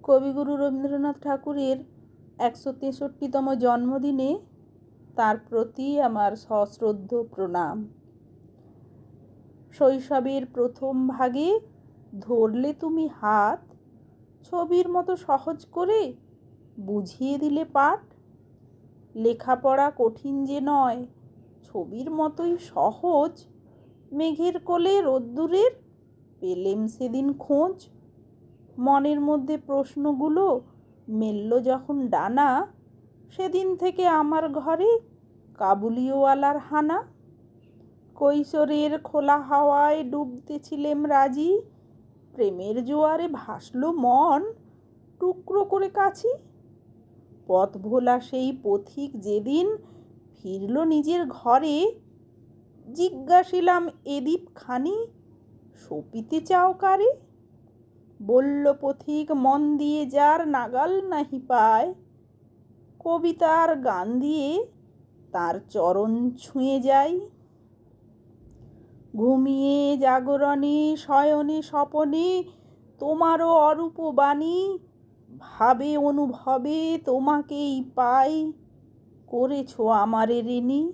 কবিগুরু রবীন্দ্রনাথ ঠাকুরের ১৬৩তম জন্মদিনে তার প্রতি আমার সশ্রদ্ধ প্রণাম। শৈশবের প্রথম ভাগে ধরলে তুমি হাত, ছবির মতো সহজ করে বুঝিয়ে দিলে পাঠ। লেখাপড়া কঠিন যে নয়, ছবির মতোই সহজ। মেঘের কোলে রোদ্দুরের পেলেম সেদিন খোঁজ। মনের মধ্যে প্রশ্নগুলো মেলল যখন ডানা, সেদিন থেকে আমার ঘরে কাবুলিওয়ালার হানা। কৈশোরের খোলা হাওয়ায় ডুবতেছিলেম রাজি, প্রেমের জোয়ারে ভাসলো মন টুকরো করে কাছি। পথ ভোলা সেই পথিক যেদিন ফিরল নিজের ঘরে, জিজ্ঞাসিলাম এ দ্বীপখানি সপিতে চাও কারে? বলল পথিক মন দিয়ে যার নাগাল নাহি পায়, কবিতার গান দিয়ে তার চরণ ছুঁয়ে যায়। ঘুমিয়ে জাগরণে শয়নে স্বপনে তোমারও অরূপ বাণী, ভাবে অনুভবে তোমাকেই পাই, করেছো আমারে ঋণী।